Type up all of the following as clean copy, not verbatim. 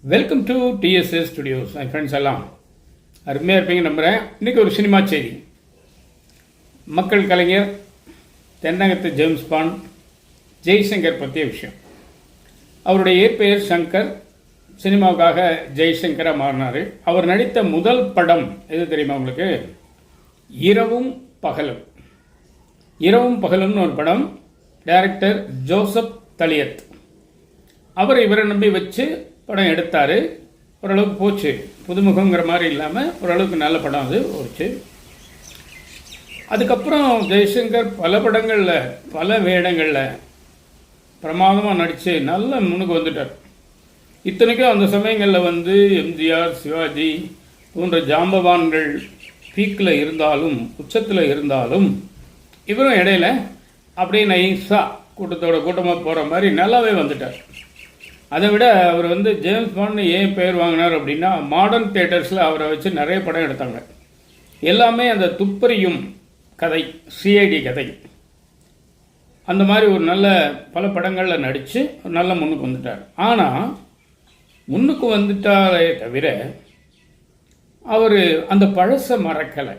Welcome to TDS studios. N friends எல்லாம் அருமையாக இருப்பீங்க நம்புகிறேன். இன்றைக்கி ஒரு சினிமா செய்தி. மக்கள் கலைஞர் தென்னகத்து ஜேம்ஸ் பாண்ட் ஜெய்சங்கர் பற்றிய விஷயம். அவருடைய இயற்பெயர் சங்கர். சினிமாவுக்காக ஜெய்சங்கராக மாறினார். அவர் நடித்த முதல் படம் எது தெரியுமா உங்களுக்கு? இரவும் பகலும். இரவும் பகலும்னு ஒரு படம். Director Joseph Thaliath. அவர் இவரை நம்பி வச்சு படம் எடுத்தார். ஓரளவுக்கு போச்சு. புதுமுகங்கிற மாதிரி இல்லாமல் ஓரளவுக்கு நல்ல படம் அது போச்சு. அதுக்கப்புறம் ஜெய்சங்கர் பல படங்களில் பல வேடங்களில் பிரமாதமாக நடித்து நல்ல முன்னுக்கு வந்துட்டார். இத்தனைக்கும் அந்த சமயங்களில் எம்ஜிஆர், சிவாஜி போன்ற ஜாம்பவான்கள் பீக்கில் இருந்தாலும் உச்சத்தில் இருந்தாலும் இவரும் இடையில அப்படியே நைஸாக கூட்டமாக போகிற மாதிரி நல்லாவே வந்துட்டார். அதை விட அவர் ஜேம்ஸ் பாண்ட் ஏன் பெயர் வாங்கினார் அப்படின்னா, மாடர்ன் தியேட்டர்ஸில் அவரை வச்சு நிறைய படம் எடுத்தாங்க. எல்லாமே அந்த துப்பறியும் கதை, சிஐடி கதை, அந்த மாதிரி ஒரு நல்ல பல படங்களில் நடித்து நல்ல முன்னுக்கு வந்துட்டார். ஆனால் முன்னுக்கு வந்துட்டாரே தவிர அவர் அந்த பழசை மறக்கலை.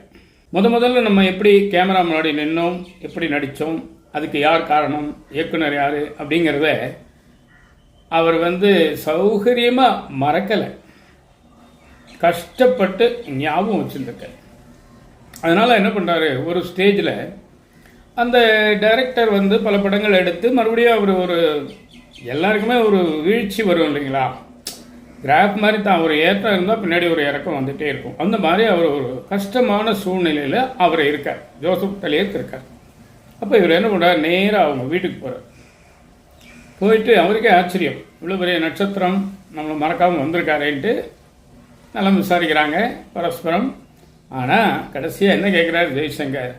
முதல்ல நம்ம எப்படி கேமரா முன்னாடி நின்னோம், எப்படி நடித்தோம், அதுக்கு யார் காரணம், இயக்குனர் யார் அப்படிங்கிறத அவர் சௌகரியமாக மறக்கலை. கஷ்டப்பட்டு ஞாபகம் வச்சுருந்துருக்கார். அதனால் என்ன பண்ணுறாரு, ஒரு ஸ்டேஜில் அந்த டைரக்டர் பல படங்கள் எடுத்து மறுபடியும் அவர் ஒரு எல்லாருக்குமே ஒரு வீழ்ச்சி வரும் இல்லைங்களா? கிராஃப் மாதிரி தான். ஒரு ஏற்றம் இருந்தால் பின்னாடி ஒரு இறக்கம் வந்துகிட்டே இருக்கும். அந்த மாதிரி அவர் ஒரு கஷ்டமான சூழ்நிலையில் அவர் இருக்கார். ஜோசப் தலியத் இருக்கார். அப்போ இவர் என்ன பண்ணுறார், நேராக அவங்க வீட்டுக்கு போகிறார். போயிட்டு அவருக்கே ஆச்சரியம், இவ்வளோ பெரிய நட்சத்திரம் நம்மளை மறக்காமல் வந்திருக்காரேன்ட்டு நல்லா விசாரிக்கிறாங்க பரஸ்பரம். ஆனால் கடைசியாக என்ன கேட்குறாரு ஜெய்சங்கர்,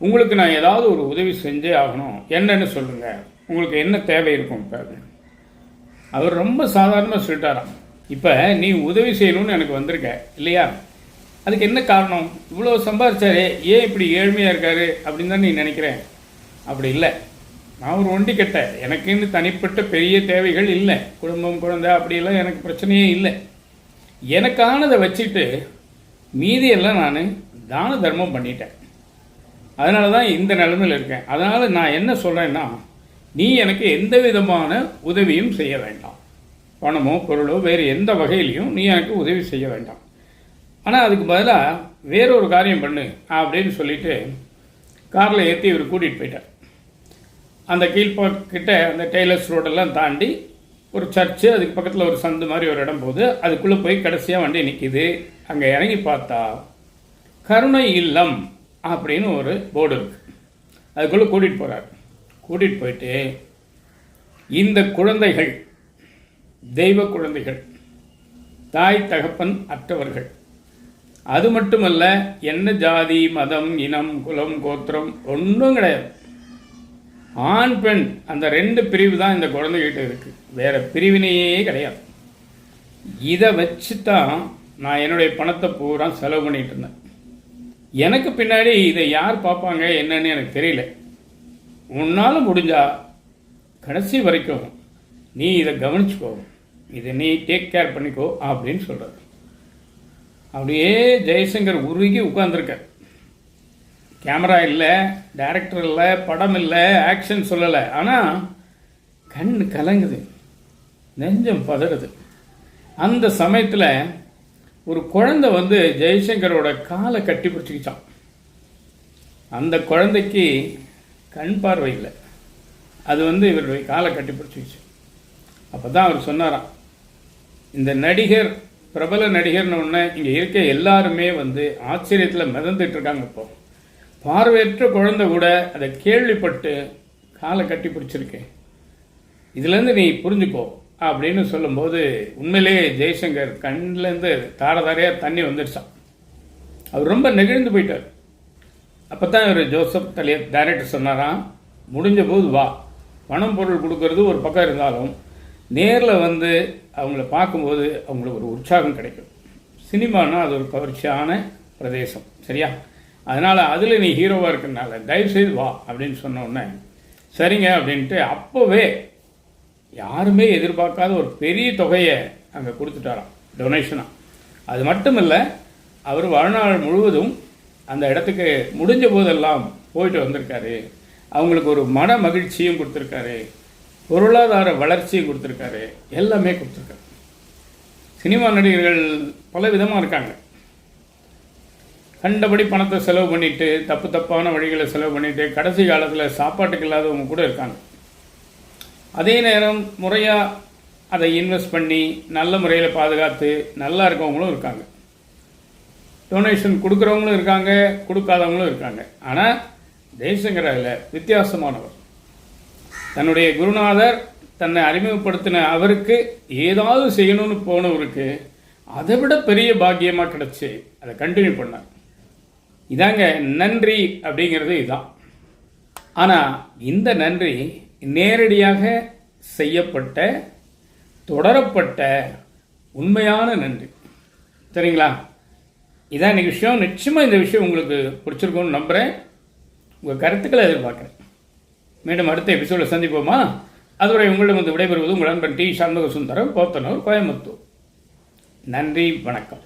உங்களுக்கு நான் ஏதாவது ஒரு உதவி செஞ்சே ஆகணும், என்னன்னு சொல்லுங்கள், உங்களுக்கு என்ன தேவை இருக்கும் இப்போ? அவர் ரொம்ப சாதாரணமாக சொல்லிட்டாராம், இப்போ நீ உதவி செய்யணும்னு எனக்கு வந்திருக்க இல்லையா, அதுக்கு என்ன காரணம்? இவ்வளோ சம்பாதிச்சாரே ஏன் இப்படி ஏழ்மையாக இருக்காரு அப்படின்னு தான் நீ நினைக்கிறேன். அப்படி இல்லை, நான் ஒரு ஒண்டி கட்ட, எனக்குன்னு தனிப்பட்ட பெரிய தேவைகள் இல்லை. குடும்பம், குழந்தை அப்படியெல்லாம் எனக்கு பிரச்சனையே இல்லை. எனக்கானதை வச்சுட்டு மீதியெல்லாம் நான் தான தர்மம் பண்ணிட்டேன். அதனால தான் இந்த நிலைமையில் இருக்கேன். அதனால் நான் என்ன சொல்கிறேன்னா, நீ எனக்கு எந்த விதமான உதவியும் செய்ய வேண்டாம். பணமோ பொருளோ வேறு எந்த வகையிலையும் நீ எனக்கு உதவி செய்ய வேண்டாம். ஆனால் அதுக்கு பதிலாக வேறொரு காரியம் பண்ணு அப்படின்னு சொல்லிட்டு காரில் ஏற்றி இவர் கூட்டிகிட்டு போயிட்டார். அந்த கீழ்பாக்கிட்ட அந்த டெய்லர்ஸ் ரோடெல்லாம் தாண்டி ஒரு சர்ச்சு, அதுக்கு பக்கத்தில் ஒரு சந்து மாதிரி ஒரு இடம் போகுது. அதுக்குள்ளே போய் கடைசியாக வண்டி நிற்கிது. அங்கே இறங்கி பார்த்தா கருணை இல்லம் அப்படின்னு ஒரு போர்டு இருக்குது. அதுக்குள்ளே கூட்டிகிட்டு போகிறார். கூட்டிகிட்டு போயிட்டு, இந்த குழந்தைகள் தெய்வ குழந்தைகள், தாய் தகப்பன் அற்றவர்கள், அது மட்டுமல்ல என்ன ஜாதி மதம் இனம் குலம் கோத்திரம் ஒன்றும் கிடையாது. ஆண் பெண் அந்த ரெண்டு பிரிவு தான் இந்த குழந்தைகிட்ட இருக்கு, வேற பிரிவினையே கிடையாது. இதை வச்சு தான் நான் என்னுடைய பணத்தை பூரா செலவு பண்ணிட்டு இருந்தேன். எனக்கு பின்னாடி இதை யார் பார்ப்பாங்க என்னன்னு எனக்கு தெரியல. உன்னால் முடிஞ்சா கடைசி வரைக்கும் நீ இதை கவனிச்சுக்கோ, இதை நீ டேக் கேர் பண்ணிக்கோ அப்படின்னு சொல்கிறார். அப்படியே ஜெய்சங்கர் உருகி உட்கார்ந்துருக்கார். கேமரா இல்லை, டைரக்டர் இல்லை, படம் இல்லை, ஆக்ஷன் சொல்லலை. ஆனால் கண் கலங்குது, நெஞ்சம் பதறுது. அந்த சமயத்தில் ஒரு குழந்தை ஜெய்சங்கரோட காலை கட்டி பிடிச்சிக்கிச்சான். அந்த குழந்தைக்கு கண் பார்வை இல்லை, அது இவருடைய காலை கட்டி பிடிச்சிக்கிச்சு. அப்போ தான் அவர் சொன்னாராம், இந்த நடிகர் பிரபல நடிகர்னு ஒன்று இங்கே இருக்க எல்லாருமே ஆச்சரியத்தில் மிதந்துட்டு இருக்காங்க. இப்போ பார்வையற்ற குழந்தை கூட அதை கேள்விப்பட்டு காலை கட்டி பிடிச்சிருக்கேன், இதுலேருந்து நீ புரிஞ்சுக்கோ அப்படின்னு சொல்லும்போது உண்மையிலேயே ஜெய்சங்கர் கண்ணிலேருந்து தாரதாரையாக தண்ணி வந்துடுச்சான். அவர் ரொம்ப நெகிழ்ந்து போயிட்டார். அப்போ தான் இவர் ஜோசப் தலியத் டைரக்டர் சொன்னாராம், முடிஞ்ச போது வா, பணம் பொருள் கொடுக்கறது ஒரு பக்கம் இருந்தாலும் நேரில் அவங்கள பார்க்கும்போது அவங்களுக்கு ஒரு உற்சாகம் கிடைக்கும். சினிமானா அது ஒரு கவர்ச்சியான பிரதேசம், சரியா? அதனால் அதில் நீ ஹீரோவாக இருக்கிறனால தயவுசெய்து வா அப்படின்னு சொன்ன உடனே சரிங்க அப்படின்ட்டு அப்போவே யாருமே எதிர்பார்க்காத ஒரு பெரிய தொகையை அங்கே கொடுத்துட்டாராம் டொனேஷனாக. அது மட்டும் இல்லை, அவர் வாழ்நாள் முழுவதும் அந்த இடத்துக்கு முடிஞ்ச போதெல்லாம் போயிட்டு வந்திருக்காரு. அவங்களுக்கு ஒரு மன மகிழ்ச்சியும் கொடுத்துருக்காரு, பொருளாதார வளர்ச்சியும் கொடுத்துருக்காரு, எல்லாமே கொடுத்துருக்காரு. சினிமா நடிகர்கள் பல விதமாக இருக்காங்க. கண்டபடி பணத்தை செலவு பண்ணிவிட்டு, தப்பான வழிகளை செலவு பண்ணிவிட்டு, கடைசி காலத்தில் சாப்பாட்டுக்கு இல்லாதவங்க கூட இருக்காங்க. அதே நேரம் முறையாக அதை இன்வெஸ்ட் பண்ணி நல்ல முறையில் பாதுகாத்து நல்லா இருக்கவங்களும் இருக்காங்க. டொனேஷன் கொடுக்குறவங்களும் இருக்காங்க, கொடுக்காதவங்களும் இருக்காங்க. ஆனால் ஜெய்சங்கரில் வித்தியாசமானவர். தன்னுடைய குருநாதர் தன்னை அறிமுகப்படுத்தின அவருக்கு ஏதாவது செய்யணும்னு போனவருக்கு அதை விட பெரிய பாக்கியமாக கிடச்சி அதை கண்டினியூ பண்ணார். இதாங்க நன்றி அப்படிங்கிறது இதுதான். ஆனால் இந்த நன்றி நேரடியாக செய்யப்பட்ட, தொடரப்பட்ட உண்மையான நன்றி. சரிங்களா? இதான் இன்னைக்கு விஷயம். நிச்சயமாக இந்த விஷயம் உங்களுக்கு பிடிச்சிருக்கும்னு நம்புகிறேன். உங்கள் கருத்துக்களை எதிர்பார்க்குறேன். மீண்டும் அடுத்த எபிசோடில் சந்திப்போமா? அதுவரை உங்களிடம் வந்து விடைபெறுவது உங்கள் நண்பன் டி. சண்முக சுந்தரம், போத்தனூர், கோயம்புத்தூர். நன்றி, வணக்கம்.